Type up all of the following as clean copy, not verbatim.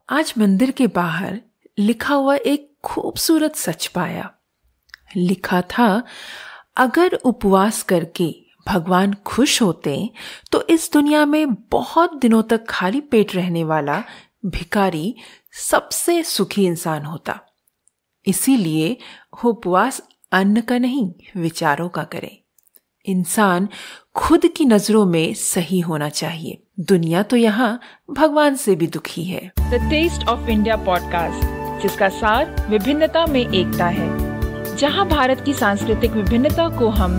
आज मंदिर के बाहर लिखा हुआ एक खूबसूरत सच पाया। लिखा था, अगर उपवास करके भगवान खुश होते तो इस दुनिया में बहुत दिनों तक खाली पेट रहने वाला भिखारी सबसे सुखी इंसान होता। इसीलिए उपवास अन्न का नहीं, विचारों का करे। इंसान खुद की नजरों में सही होना चाहिए। दुनिया तो यहाँ भगवान से भी दुखी है। The taste of India podcast, जिसका सार विभिन्नता में एकता है, जहाँ भारत की सांस्कृतिक विभिन्नता को हम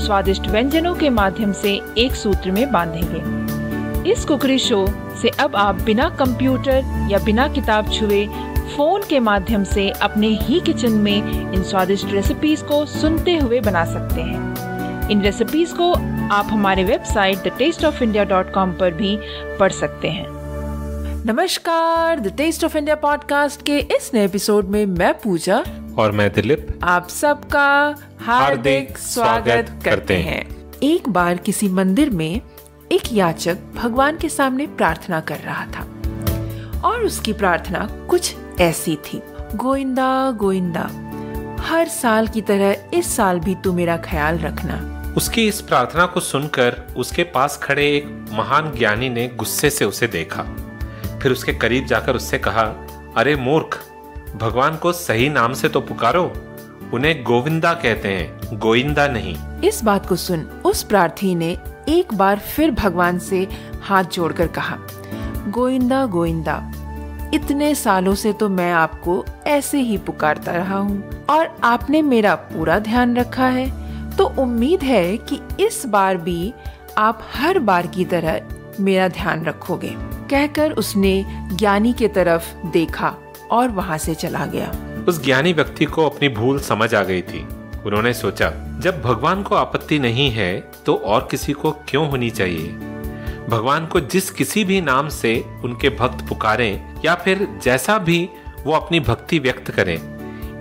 स्वादिष्ट व्यंजनों के माध्यम से एक सूत्र में बांधेंगे। इस कुकरी शो से अब आप बिना कंप्यूटर या बिना किताब छुए फोन के माध्यम से अपने ही किचन में इन स्वादिष्ट रेसिपीज को सुनते हुए बना सकते हैं। इन रेसिपीज को आप हमारे वेबसाइट thetasteofindia.com पर भी पढ़ सकते हैं। नमस्कार, the taste of India podcast के इस नए एपिसोड में मैं पूजा और मैं दिलीप आप सबका हार्दिक स्वागत करते हैं। एक बार किसी मंदिर में एक याचक भगवान के सामने प्रार्थना कर रहा था और उसकी प्रार्थना कुछ ऐसी थी, गोविंदा गोविंदा, हर साल की तरह इस साल भी तू मेरा ख्याल रखना। उसकी इस प्रार्थना को सुनकर उसके पास खड़े एक महान ज्ञानी ने गुस्से से उसे देखा। फिर उसके करीब जाकर उससे कहा, अरे मूर्ख, भगवान को सही नाम से तो पुकारो। उन्हें गोविंदा कहते हैं, गोविंदा नहीं। इस बात को सुन उस प्रार्थी ने एक बार फिर भगवान से हाथ जोड़कर कहा, गोविंदा गोविंदा, इतने सालों से तो मैं आपको ऐसे ही पुकारता रहा हूँ और आपने मेरा पूरा ध्यान रखा है, तो उम्मीद है कि इस बार भी आप हर बार की तरह मेरा ध्यान रखोगे। कहकर उसने ज्ञानी के तरफ देखा और वहाँ से चला गया। उस ज्ञानी व्यक्ति को अपनी भूल समझ आ गई थी। उन्होंने सोचा, जब भगवान को आपत्ति नहीं है तो और किसी को क्यों होनी चाहिए। भगवान को जिस किसी भी नाम से उनके भक्त पुकारें या फिर जैसा भी वो अपनी भक्ति व्यक्त करें,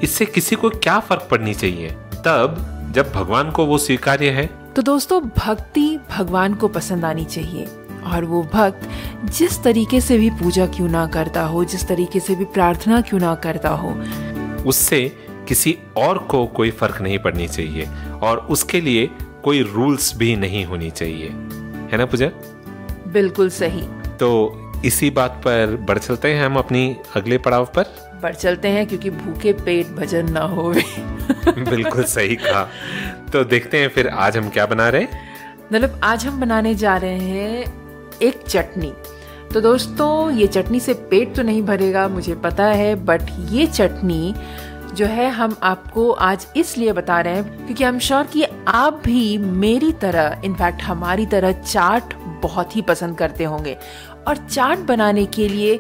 इससे किसी को क्या फर्क पड़नी चाहिए तब जब भगवान को वो स्वीकार्य है। तो दोस्तों, भक्ति भगवान को पसंद आनी चाहिए और वो भक्त जिस तरीके से भी पूजा क्यों ना करता हो, जिस तरीके से भी प्रार्थना क्यों ना करता हो, उससे किसी और को कोई फर्क नहीं पड़नी चाहिए और उसके लिए कोई रूल्स भी नहीं होनी चाहिए, है ना पूजा? बिल्कुल सही। तो इसी बात पर बढ़ चलते हैं हम अपनी अगले पड़ाव पर। बढ़ चलते हैं क्योंकि भूखे पेट भजन ना होवे। बिल्कुल सही कहा। तो देखते हैं फिर आज हम क्या बना रहे हैं। मतलब आज हम बनाने जा रहे हैं एक चटनी। तो दोस्तों, ये चटनी से पेट तो नहीं भरेगा मुझे पता है, बट ये चटनी जो है हम आपको आज इसलिए बता रहे हैं क्योंकि हम श्योर कि आप भी मेरी तरह, इनफैक्ट हमारी तरह चाट बहुत ही पसंद करते होंगे। और चाट बनाने के लिए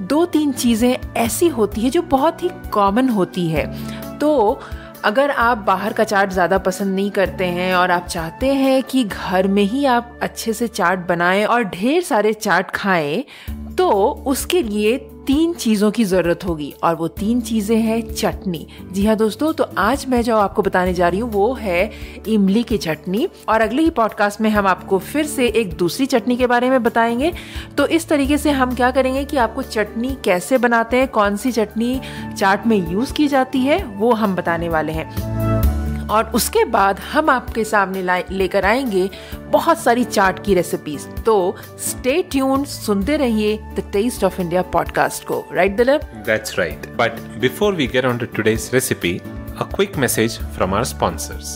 2-3 चीजें ऐसी होती है जो बहुत ही कॉमन होती है। तो अगर आप बाहर का चाट ज़्यादा पसंद नहीं करते हैं और आप चाहते हैं कि घर में ही आप अच्छे से चाट बनाएं और ढेर सारे चाट खाएं, तो उसके लिए 3 चीज़ों की ज़रूरत होगी और वो 3 चीज़ें हैं चटनी। जी हाँ दोस्तों, तो आज मैं जो आपको बताने जा रही हूँ वो है इमली की चटनी और अगले ही पॉडकास्ट में हम आपको फिर से एक दूसरी चटनी के बारे में बताएंगे। तो इस तरीके से हम क्या करेंगे कि आपको चटनी कैसे बनाते हैं, कौन सी चटनी चाट में यूज़ की जाती है, वो हम बताने वाले हैं। और उसके बाद हम आपके सामने लेकर आएंगे बहुत सारी चाट की रेसिपीज। तो स्टे ट्यून्ड, सुनते रहिए the taste of India podcast को। Right Dilip? That's right. But before we get on to today's recipe, a quick message from our sponsors.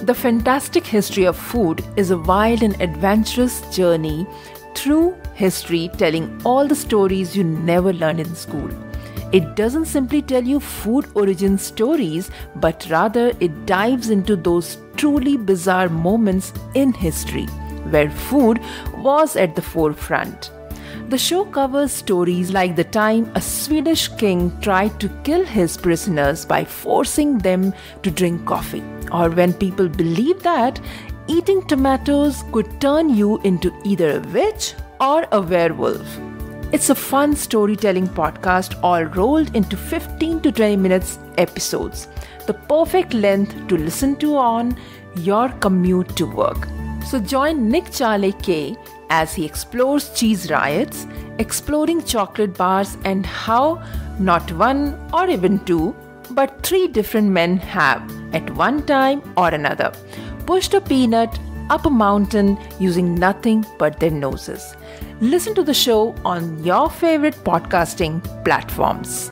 The fantastic history of food is a wild and adventurous journey through history, telling all the stories you never learned in school. It doesn't simply tell you food origin stories, but rather it dives into those truly bizarre moments in history where food was at the forefront. The show covers stories like the time a Swedish king tried to kill his prisoners by forcing them to drink coffee, or when people believed that eating tomatoes could turn you into either a witch or a werewolf. It's a fun storytelling podcast all rolled into 15 to 20 minutes episodes, the perfect length to listen to on your commute to work. So join Nick Charlie K as he explores cheese riots, exploring chocolate bars, and how not one or even two, but 3 different men have, at one time or another, pushed a peanut up a mountain using nothing but their noses. Listen to the show on your favorite podcasting platforms.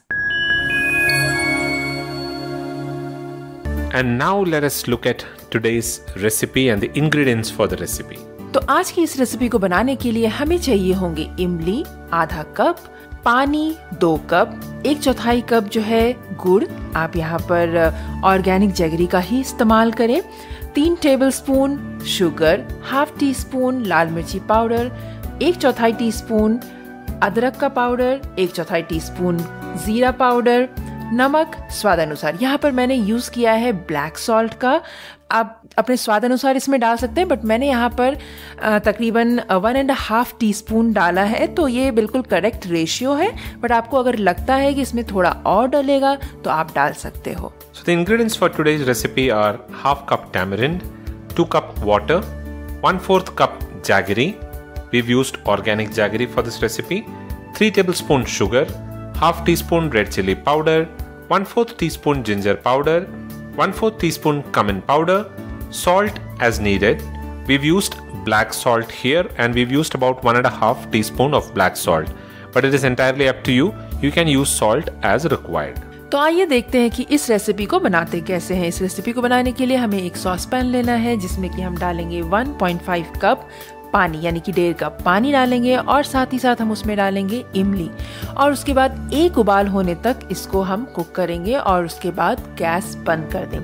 And now let us look at today's recipe and the ingredients for the recipe. तो आज की इस recipe को बनाने के लिए हमें चाहिए होंगे इमली आधा कप, पानी 2 कप, 1/4 कप जो है गुड़, आप यहाँ पर ऑर्गेनिक जैगरी का ही इस्तेमाल करें, 3 tablespoon sugar, half teaspoon लाल मिर्ची पाउडर, 1/4 टीस्पून अदरक का पाउडर, 1/4 टीस्पून जीरा पाउडर, नमक स्वाद अनुसार। यहाँ पर मैंने यूज किया है ब्लैक सॉल्ट का, आप अपने स्वाद अनुसार इसमें डाल सकते हैं, बट मैंने यहाँ पर तकरीबन 1.5 टीस्पून डाला है, तो ये बिल्कुल करेक्ट रेशियो है। बट आपको अगर लगता है कि इसमें थोड़ा और डलेगा तो आप डाल सकते हो। So the ingredients for today's recipe are half cup tamarind, 2 cup water, 1/4 cup jaggery. We've used organic jaggery for this recipe. 3 tablespoon sugar, half teaspoon red chili powder, 1/4 teaspoon ginger powder, 1/4 teaspoon cumin powder, salt as needed. We've used black salt here and we've used about 1.5 teaspoon of black salt. But it is entirely up to you. You can use salt as required. तो आइए देखते हैं कि इस recipe को बनाते कैसे हैं। इस रेसिपी को बनाने के लिए हमें एक सॉस पैन लेना है जिसमें कि हम डालेंगे 1.5 कप पानी, यानी कि 1.5 कप पानी डालेंगे और साथ ही साथ हम उसमें डालेंगे इमली और उसके बाद एक उबाल होने तक इसको हम कुक करेंगे और उसके बाद गैस बंद कर दें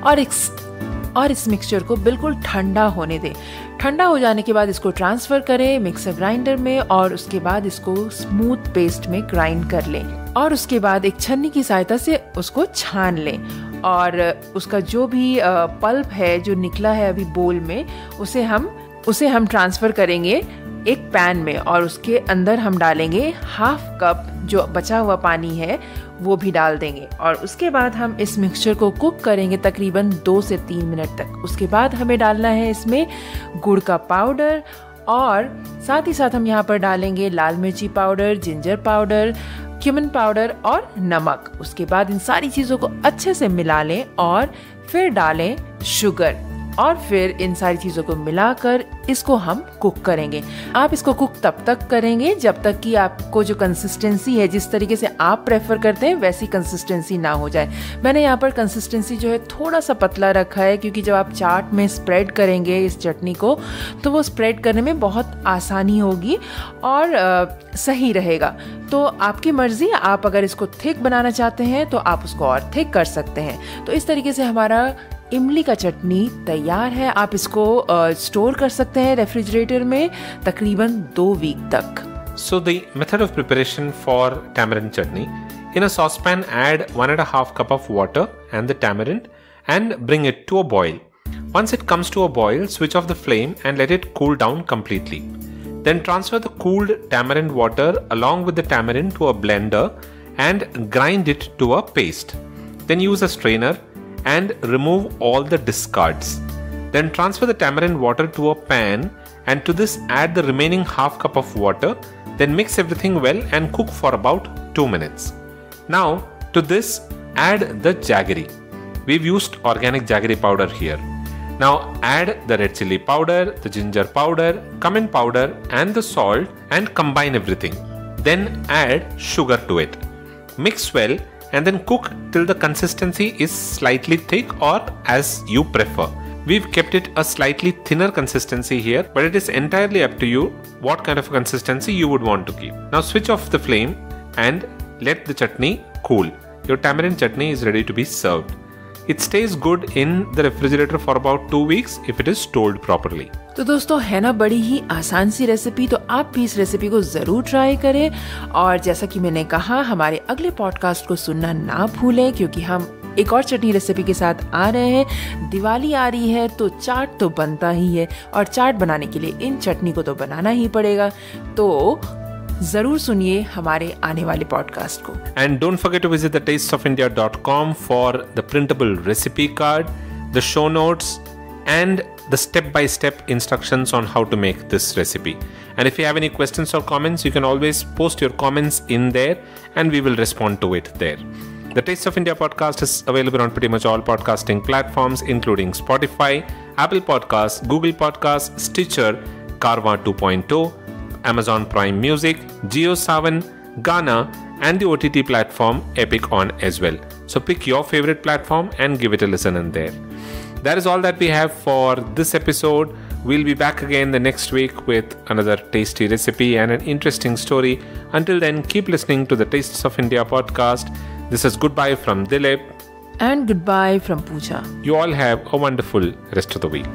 और इस मिक्सचर को बिल्कुल ठंडा होने दें। ठंडा हो जाने के बाद इसको ट्रांसफ़र करें मिक्सर ग्राइंडर में और उसके बाद इसको स्मूथ पेस्ट में ग्राइंड कर लें और उसके बाद एक छन्नी की सहायता से उसको छान लें और उसका जो भी पल्प है जो निकला है अभी बोल में उसे हम ट्रांसफ़र करेंगे एक पैन में और उसके अंदर हम डालेंगे हाफ कप जो बचा हुआ पानी है वो भी डाल देंगे और उसके बाद हम इस मिक्सचर को कुक करेंगे तकरीबन 2 से 3 मिनट तक। उसके बाद हमें डालना है इसमें गुड़ का पाउडर और साथ ही साथ हम यहाँ पर डालेंगे लाल मिर्ची powder, ginger powder, cumin powder और नमक। उसके बाद इन सारी चीज़ों को अच्छे से मिला लें और फिर डालें शुगर और फिर इन सारी चीज़ों को मिलाकर इसको हम कुक करेंगे। आप इसको कुक तब तक करेंगे जब तक कि आपको जो कंसिस्टेंसी है जिस तरीके से आप प्रेफर करते हैं वैसी कंसिस्टेंसी ना हो जाए। मैंने यहाँ पर कंसिस्टेंसी जो है थोड़ा सा पतला रखा है क्योंकि जब आप चाट में स्प्रेड करेंगे इस चटनी को तो वो स्प्रेड करने में बहुत आसानी होगी और सही रहेगा। तो आपकी मर्जी, आप अगर इसको थिक बनाना चाहते हैं तो आप उसको और थिक कर सकते हैं। तो इस तरीके से हमारा इमली का चटनी तैयार है। आप इसको स्टोर कर सकते हैं रेफ्रिजरेटर में तकरीबन 2 वीक तक। So the method of preparation for tamarind chutney: in a saucepan add 1.5 cup of water and the tamarind and bring it to a boil. Once it comes to a boil, switch off the flame and let it cool down completely. Then transfer the cooled tamarind water along with the tamarind to a blender and grind it to a paste. Then use a strainer and remove all the discards. Then transfer the tamarind water to a pan and to this add the remaining half cup of water. Then mix everything well and cook for about 2 minutes. Now to this add the jaggery. We've used organic jaggery powder here. Now add the red chili powder, the ginger powder, cumin powder and the salt and combine everything. Then add sugar to it. Mix well and then cook till the consistency is slightly thick or as you prefer. We've kept it a slightly thinner consistency here, but it is entirely up to you what kind of consistency you would want to keep. Now switch off the flame and let the chutney cool. Your tamarind chutney is ready to be served. It stays good in the refrigerator for about 2 weeks if it is stored properly. तो दोस्तों है ना बड़ी ही आसान सी recipe, तो आप भी इस रेसिपी को ज़रूर ट्राई करें और जैसा कि मैंने कहा हमारे अगले पॉडकास्ट को सुनना ना भूलें क्योंकि हम एक और चटनी रेसिपी के साथ आ रहे हैं। दिवाली आ रही है तो चाट तो बनता ही है और चाट बनाने के लिए इन चटनी को तो बनाना ही पड़ेगा, तो जरूर सुनिए हमारे आने वाले पॉडकास्ट को। And don't forget to visit thetastesOfIndia.com for the printable recipe card, the show notes and the step-by-step instructions on how to make this recipe. And if you have any questions or comments, you can always post your comments in there and we will respond to it there. The Taste of India podcast is available on pretty much all podcasting platforms, including Spotify, Apple Podcasts, Google Podcasts, Stitcher, Carvaan 2.0, Amazon Prime Music, JioSaavn, Gaana, and the OTT platform Epic On as well. So pick your favorite platform and give it a listen in there. That is all that we have for this episode. We'll be back again the next week with another tasty recipe and an interesting story. Until then, keep listening to the Tastes of India podcast. This is goodbye from Dilip. And goodbye from Pooja. You all have a wonderful rest of the week.